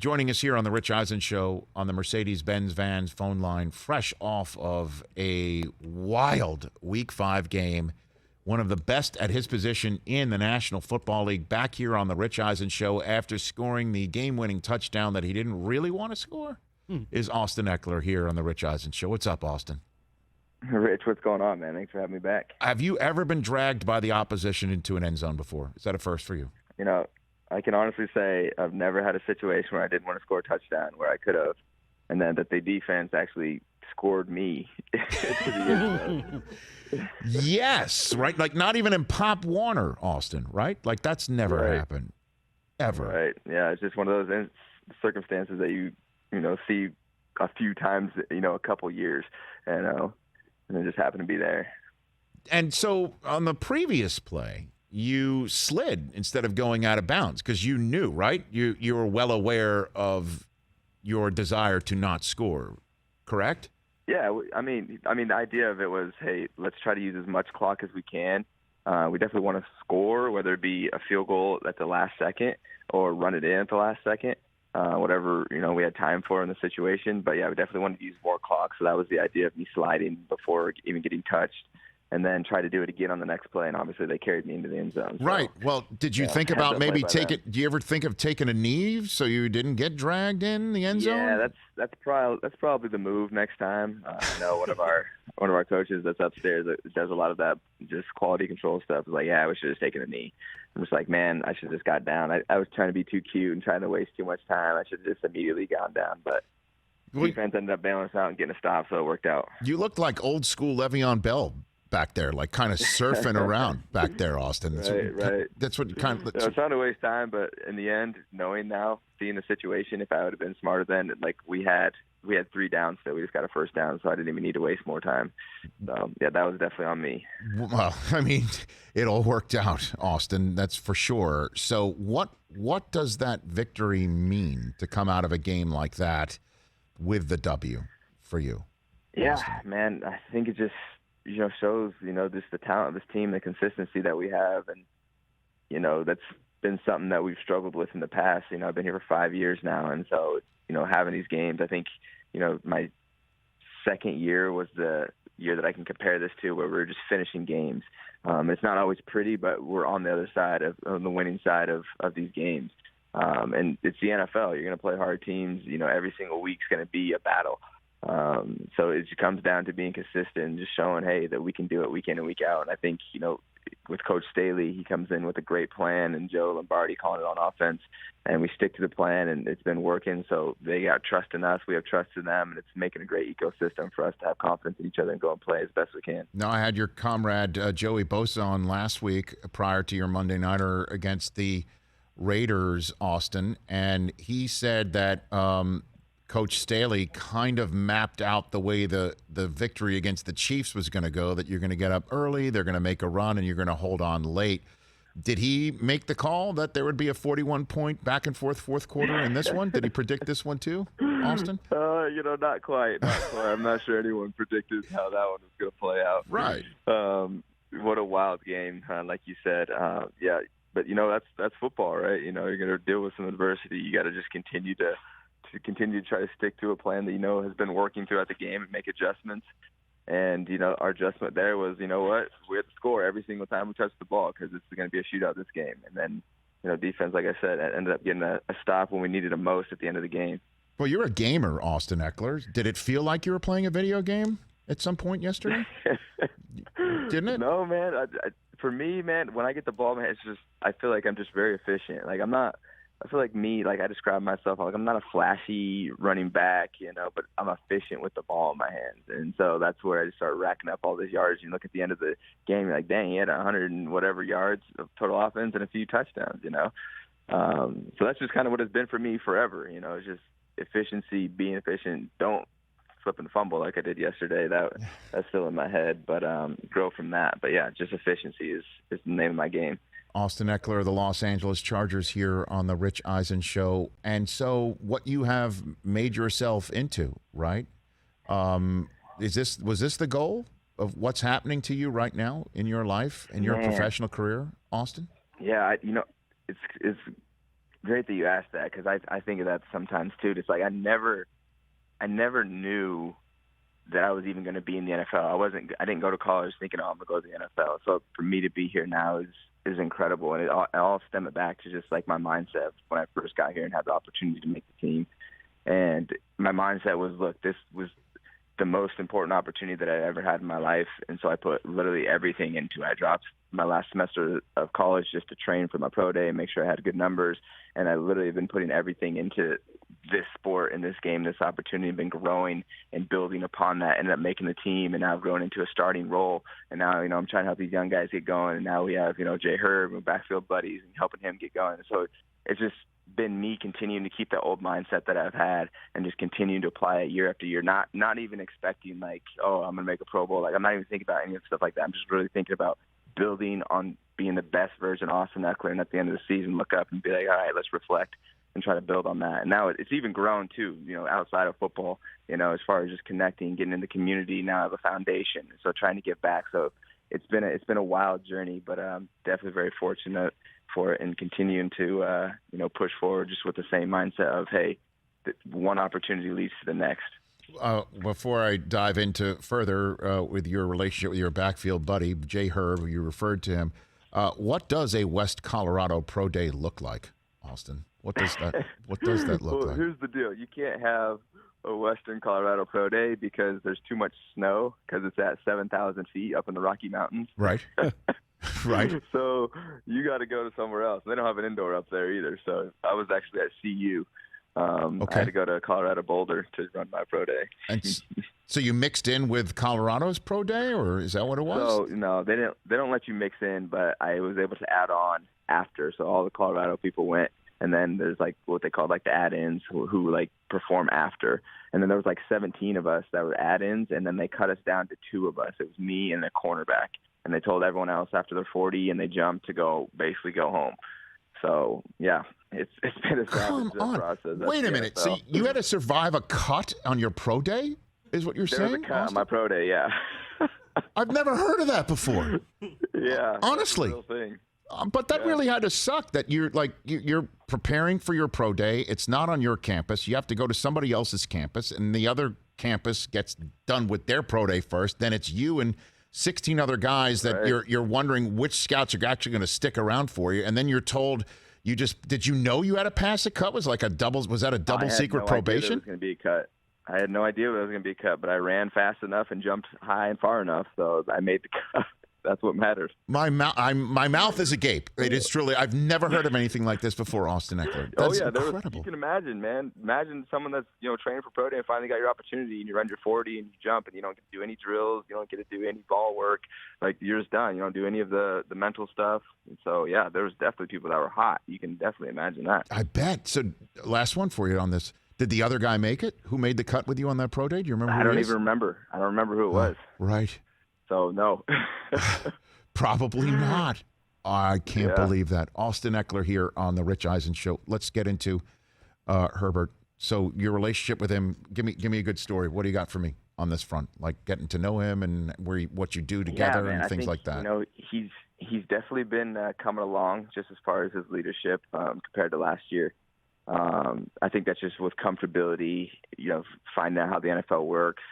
Joining us here on the Rich Eisen Show on the Mercedes-Benz Vans phone line, fresh off of a wild Week 5 game, one of the best at his position in the National Football League, back here on the Rich Eisen Show after scoring the game-winning touchdown that he didn't really want to score, is Austin Ekeler here on the Rich Eisen Show. What's up, Austin? Rich, what's going on, man? Thanks for having me back. Have you ever been dragged by the opposition into an end zone before? Is that a first for you? You know, I can honestly say I've never had a situation where I didn't want to score a touchdown where I could have, and then that the defense actually scored me to the end zone. Yes, right? Like not even in Pop Warner, Austin, right? Like that's never happened, ever. Right, yeah. It's just one of those circumstances that you see a few times, a couple years, and it just happened to be there. And so on the previous play, you slid instead of going out of bounds because you knew, right? You were well aware of your desire to not score, correct? Yeah, I mean, the idea of it was, hey, let's try to use as much clock as we can. We definitely want to score, whether it be a field goal at the last second or run it in at the last second, whatever we had time for in the situation. But yeah, we definitely wanted to use more clock, so that was the idea of me sliding before even getting touched. And then try to do it again on the next play, and obviously they carried me into the end zone. So, right. Well, did you think about maybe do you ever think of taking a knee so you didn't get dragged in the end zone? Yeah, that's probably the move next time. I know one of our coaches that's upstairs that does a lot of that just quality control stuff is like, yeah, we should have taken a knee. I'm just like, man, I should have just got down. I was trying to be too cute and trying to waste too much time. I should have just immediately gone down, but defense ended up bailing us out and getting a stop, so it worked out. You looked like old school Le'Veon Bell back there, like kind of surfing around back there, Austin. Right. That's what kind of. I was trying to waste time, but in the end, knowing now, seeing the situation, if I would have been smarter then, like we had 3 downs, so we just got a first down, so I didn't even need to waste more time. So yeah, that was definitely on me. Well, I mean, it all worked out, Austin. That's for sure. So what does that victory mean to come out of a game like that with the W for you? Yeah, Austin? Man, I think it just shows, just the talent of this team, the consistency that we have. And, that's been something that we've struggled with in the past. I've been here for 5 years now. And so, having these games, I think, my second year was the year that I can compare this to where we're just finishing games. It's not always pretty, but we're on the other side on the winning side of these games. And it's the NFL. You're going to play hard teams. Every single week's going to be a battle. So it just comes down to being consistent and just showing, hey, that we can do it week in and week out. And I think, with Coach Staley, he comes in with a great plan, and Joe Lombardi calling it on offense, and we stick to the plan, and it's been working. So they got trust in us, we have trust in them, and it's making a great ecosystem for us to have confidence in each other and go and play as best we can. Now, I had your comrade Joey Bosa on last week prior to your Monday nighter against the Raiders, Austin, and he said that Coach Staley kind of mapped out the way the victory against the Chiefs was going to go, that you're going to get up early, they're going to make a run, and you're going to hold on late. Did he make the call that there would be a 41-point back-and-forth fourth quarter in this one? Did he predict this one too, Austin? Not quite. I'm not sure anyone predicted how that one was going to play out. Right. What a wild game, like you said. Yeah, but, that's football, right? You're going to deal with some adversity. You got to just continue to try to stick to a plan that has been working throughout the game and make adjustments. And our adjustment there was, we have to score every single time we touch the ball because it's going to be a shootout this game. And then defense, like I said, ended up getting a stop when we needed it most at the end of the game. Well, you're a gamer, Austin Ekeler. Did it feel like you were playing a video game at some point yesterday? Didn't it? No, man. For me, man, when I get the ball, man, it's just I feel like I'm just very efficient. Like I feel like I describe myself like I'm not a flashy running back, but I'm efficient with the ball in my hands. And so that's where I just start racking up all these yards. You look at the end of the game, you're like, dang, he had 100 and whatever yards of total offense and a few touchdowns, So that's just kind of what it's been for me forever. It's just efficiency, being efficient. Don't flip and fumble like I did yesterday. That's still in my head, but grow from that. But yeah, just efficiency is the name of my game. Austin Ekeler, the Los Angeles Chargers, here on the Rich Eisen Show. And so what you have made yourself into, right? Was this the goal of what's happening to you right now in your life, in your professional career, Austin? Yeah, it's great that you asked that, because I think of that sometimes too. It's like I never knew that I was even going to be in the NFL. I didn't go to college thinking, oh, I'm going to go to the NFL. So for me to be here now is incredible. And it all stemmed back to just like my mindset when I first got here and had the opportunity to make the team. And my mindset was, look, this was the most important opportunity that I ever had in my life. And so I put literally everything into it. I dropped my last semester of college just to train for my pro day and make sure I had good numbers. And I literally have been putting everything into this sport and this game, this opportunity, been growing and building upon that, ended up making the team, and now I've grown into a starting role. And now, I'm trying to help these young guys get going. And now we have, Jay Herb and backfield buddies and helping him get going. So it's just been me continuing to keep that old mindset that I've had and just continuing to apply it year after year, not even expecting like, oh, I'm going to make a Pro Bowl. Like, I'm not even thinking about any of the stuff like that. I'm just really thinking about building on being the best version of Austin Ekeler, and at the end of the season, look up and be like, all right, let's reflect and try to build on that. And now it's even grown too, outside of football, as far as just connecting, getting in the community. Now I have a foundation, so trying to give back. So it's been a wild journey, but definitely very fortunate for it, and continuing to push forward just with the same mindset of, hey, one opportunity leads to the next. Before I dive into further with your relationship with your backfield buddy, Jay Herb, who you referred to him, what does a West Colorado Pro Day look like, Austin? What does that look like? Here's the deal. You can't have a Western Colorado Pro Day because there's too much snow, because it's at 7,000 feet up in the Rocky Mountains. Right. Right. So you got to go to somewhere else. They don't have an indoor up there either. So I was actually at CU. Okay. I had to go to Colorado Boulder to run my pro day. And so you mixed in with Colorado's pro day, or is that what it was? So no, they don't let you mix in, but I was able to add on after. So all the Colorado people went, and then there's like what they call like the add-ins who like perform after. And then there was like 17 of us that were add-ins, and then they cut us down to 2 of us. It was me and the cornerback, and they told everyone else after they're 40 and they jumped to basically go home. So yeah, it's been a savage process. Wait a minute. So you had to survive a cut on your pro day, is what you're saying? There was a cut on my pro day, yeah. I've never heard of that before. Yeah, honestly. That's the real thing. But that really had to suck. That you're preparing for your pro day. It's not on your campus. You have to go to somebody else's campus, and the other campus gets done with their pro day first. Then it's you and 16 other guys that you're wondering which scouts are actually going to stick around for you, and then you're told did you know you had to pass a cut? Was that a double secret probation? I had no idea there was going to be a cut. I had no idea it was going to be a cut, but I ran fast enough and jumped high and far enough, so I made the cut. That's what matters. My mouth is agape. It is truly. I've never heard of anything like this before, Austin Ekeler. That's incredible. You can imagine, man. Imagine someone that's training for pro day and finally got your opportunity, and you run your 40 and you jump, and you don't get to do any drills, you don't get to do any ball work. Like, you're just done. You don't do any of the mental stuff. And so yeah, there was definitely people that were hot. You can definitely imagine that. I bet. So last one for you on this. Did the other guy make it? Who made the cut with you on that pro day? Do you remember? I don't even remember. I don't remember who it was. Right. So no. Probably not. I can't believe that. Austin Ekeler here on the Rich Eisen Show. Let's get into Herbert. So your relationship with him, give me a good story. What do you got for me on this front? Like getting to know him and what you do together and things like that. He's definitely been coming along just as far as his leadership compared to last year. I think that's just with comfortability, finding out how the NFL works,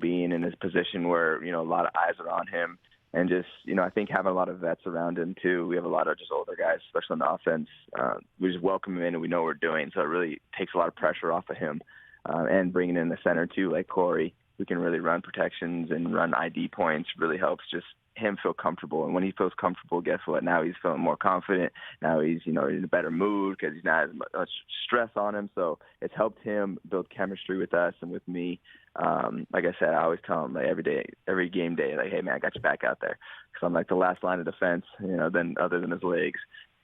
being in his position where, a lot of eyes are on him. And just, I think having a lot of vets around him, too. We have a lot of just older guys, especially on the offense. We just welcome him in, and we know what we're doing. So it really takes a lot of pressure off of him. And bringing in the center, too, like Corey, who can really run protections and run ID points, really helps just him feel comfortable. And when he feels comfortable, guess what? Now he's feeling more confident. Now he's, in a better mood because he's not as much stress on him. So it's helped him build chemistry with us and with me. Like I said, I always tell him, like, every game day, like, hey, man, I got you back out there. Because I'm like the last line of defense, then other than his legs.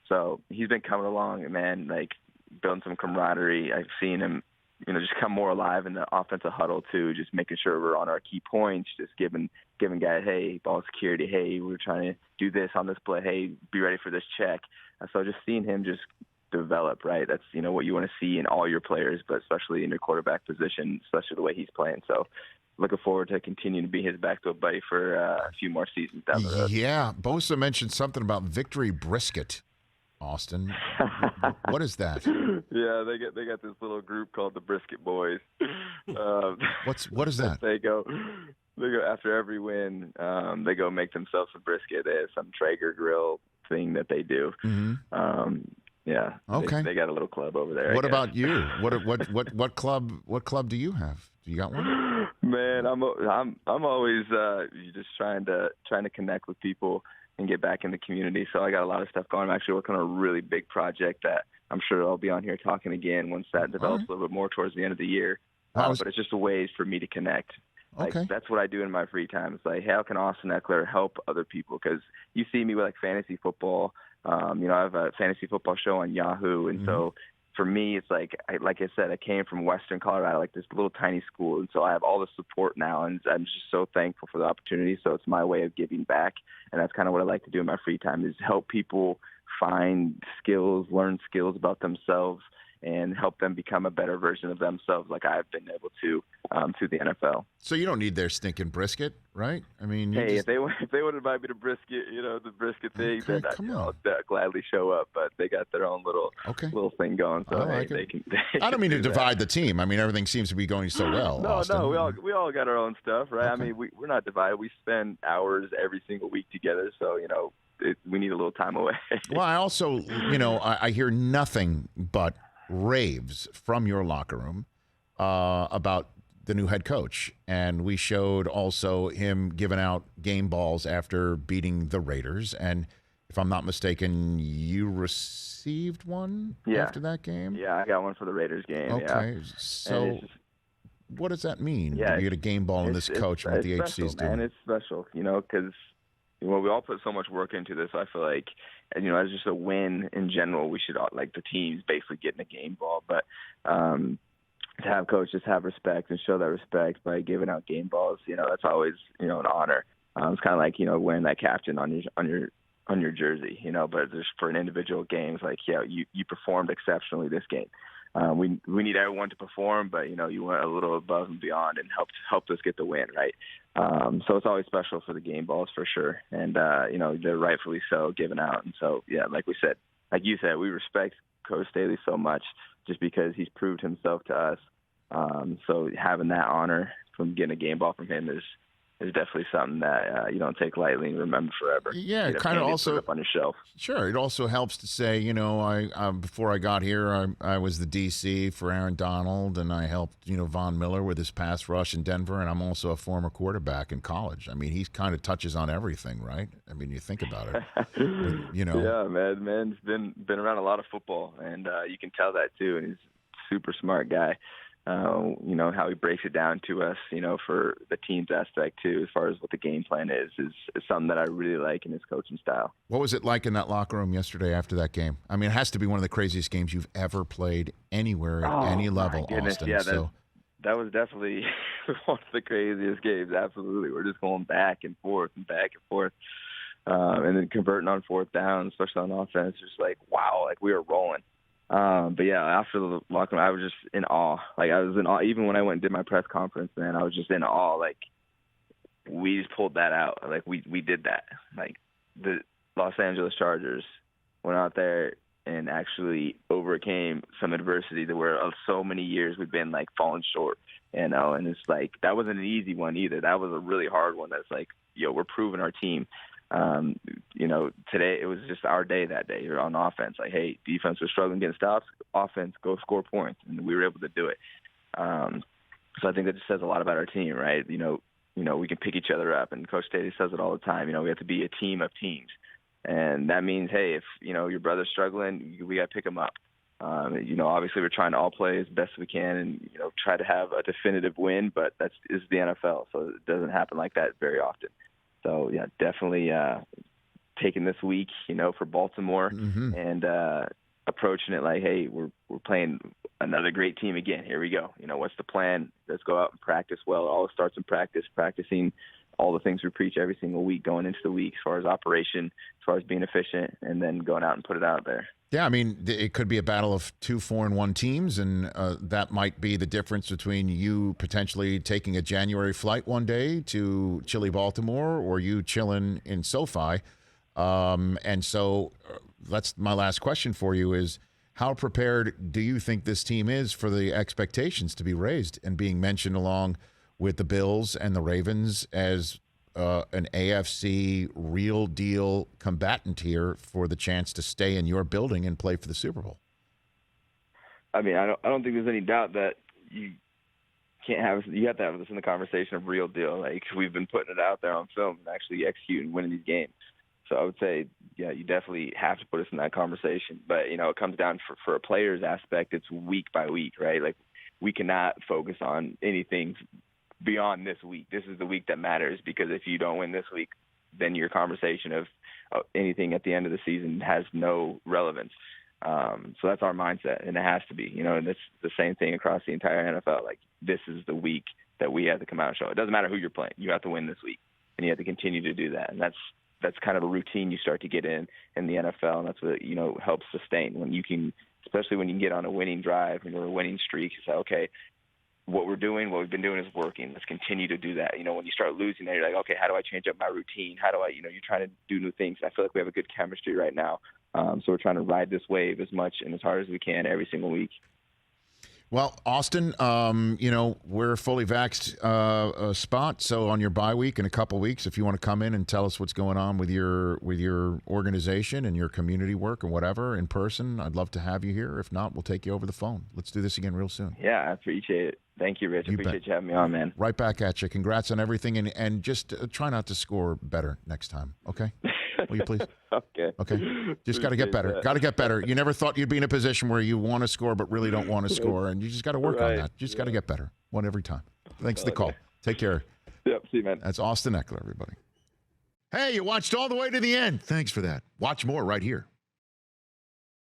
So he's been coming along, and, man, like, building some camaraderie. I've seen him, just come more alive in the offensive huddle too, just making sure we're on our key points, just giving guys, hey, ball security, hey, we're trying to do this on this play, hey, be ready for this check. And so just seeing him just develop, right? That's, what you want to see in all your players, but especially in your quarterback position, especially the way he's playing. So looking forward to continuing to be his backfield buddy for a few more seasons down the road. Yeah. Bosa mentioned something about Victory Brisket Austin. What is that? Yeah, they got this little group called the Brisket Boys. What is that? They go after every win. They go make themselves a brisket. They have some Traeger grill thing that they do. Mm-hmm. Yeah. Okay. They got a little club over there. What about you? What club do you have? Do you got one? Man, I'm always just trying to connect with people and get back in the community. So I got a lot of stuff going. I'm actually working on a really big project that I'm sure I'll be on here talking again once that develops a little bit more towards the end of the year. But it's just a ways for me to connect. Like, okay. That's what I do in my free time. It's like, how can Austin Ekeler help other people? Because you see me with like fantasy football. I have a fantasy football show on Yahoo, and so for me, it's like I said, I came from Western Colorado, like this little tiny school, and so I have all the support now, and I'm just so thankful for the opportunity. So it's my way of giving back, and that's kind of what I like to do in my free time is help people find skills, learn skills about themselves, and help them become a better version of themselves like I've been able to through the NFL. So you don't need their stinking brisket, right? I mean, hey, if they would invite me to brisket, the brisket thing, then I'll gladly show up. But they got their own little thing going, so they can. I don't mean to divide the team. I mean, everything seems to be going so well. No, Austin. we all got our own stuff, right? I mean, we're not divided. We spend hours every single week together, so we need a little time away. Well, I also, I hear nothing but raves from your locker room about the new head coach, and we showed also him giving out game balls after beating the Raiders, and if I'm not mistaken, you received one after that game? Yeah, I got one for the Raiders game. Okay, yeah. So what does that mean? Yeah, you get a game ball in this coach and what the HC is doing? And it's special, because we all put so much work into this. I feel like, as just a win in general, we should all, like the team's basically getting a game ball. But to have coaches have respect and show that respect by giving out game balls, that's always an honor. It's kind of like wearing that captain on your jersey, but just for an individual game, it's like you performed exceptionally this game. We need everyone to perform, but you went a little above and beyond and helped us get the win, right? So it's always special for the game balls for sure, and they're rightfully so given out. And so like you said, we respect Coach Staley so much just because he's proved himself to us. So having that honor from getting a game ball from him is definitely something that you don't take lightly and remember forever. Yeah, it kind of also up on your shelf. Sure, it also helps to say, I before I got here, I was the DC for Aaron Donald, and I helped Von Miller with his pass rush in Denver, and I'm also a former quarterback in college. I mean, he kind of touches on everything, right? I mean, you think about it. But, Yeah, man's been around a lot of football, and you can tell that too. And he's a super smart guy. How he breaks it down to us, for the team's aspect too, as far as what the game plan is something that I really like in his coaching style. What was it like in that locker room yesterday after that game? I mean, it has to be one of the craziest games you've ever played anywhere at any level, Austin. Yeah, that was definitely one of the craziest games. Absolutely. We're just going back and forth and back and forth. And then converting on fourth down, especially on offense, just like, wow, like we were rolling. But yeah, after the locker room, I was just in awe. Like I was in awe. Even when I went and did my press conference, man, I was just in awe. Like we just pulled that out. Like we did that. Like the Los Angeles Chargers went out there and actually overcame some adversity that were so many years we've been like falling short, and it's like that wasn't an easy one either. That was a really hard one. That's like, we're proving our team. Today it was just our day that day. You're on offense. Like, hey, defense was struggling getting stops. Offense, go score points, and we were able to do it. So I think that just says a lot about our team, right? We can pick each other up, and Coach Staley says it all the time. We have to be a team of teams, and that means, hey, if your brother's struggling, we got to pick him up. Obviously we're trying to all play as best we can, and try to have a definitive win, but this is the NFL, so it doesn't happen like that very often. So, yeah, definitely taking this week, for Baltimore and approaching it like, hey, we're playing another great team again. Here we go. What's the plan? Let's go out and practice well. It all starts in practicing all the things we preach every single week going into the week as far as operation, as far as being efficient, and then going out and put it out there. Yeah, I mean, it could be a battle of 2 4-1 teams, and that might be the difference between you potentially taking a January flight one day to chilly Baltimore or you chilling in SoFi. And so that's my last question for you is, how prepared do you think this team is for the expectations to be raised and being mentioned along with the Bills and the Ravens as an AFC real deal combatant here for the chance to stay in your building and play for the Super Bowl? I mean, I don't think there's any doubt that you have to have this in the conversation of real deal. Like, we've been putting it out there on film and actually executing, winning these games. So I would say, yeah, you definitely have to put us in that conversation. But, it comes down for a player's aspect, it's week by week, right? Like, we cannot focus on anything beyond this week. This is the week that matters, because if you don't win this week, then your conversation of anything at the end of the season has no relevance. So that's our mindset, and it has to be, and it's the same thing across the entire NFL. Like, this is the week that we have to come out and show. It doesn't matter who you're playing. You have to win this week, and you have to continue to do that. And that's kind of a routine you start to get in the NFL, and that's what, helps sustain when you can, especially when you can get on a winning drive or a winning streak. You say, okay, what we've been doing is working. Let's continue to do that. When you start losing that, you're like, okay, how do I change up my routine? How do I, you're trying to do new things. I feel like we have a good chemistry right now. So we're trying to ride this wave as much and as hard as we can every single week. Well, Austin, we're fully vaxxed spot. So on your bye week in a couple weeks, if you want to come in and tell us what's going on with your organization and your community work or whatever in person, I'd love to have you here. If not, we'll take you over the phone. Let's do this again real soon. Yeah, I appreciate it. Thank you, Rich. I appreciate you having me on, man. Right back at you. Congrats on everything, and just try not to score better next time, okay? Will you please? Okay. Just got to get better. Got to get better. You never thought you'd be in a position where you want to score but really don't want to score, and you just got to work on that. You just got to get better. One every time. Thanks for the call. Take care. Yep. See you, man. That's Austin Ekeler, everybody. Hey, you watched all the way to the end. Thanks for that. Watch more right here.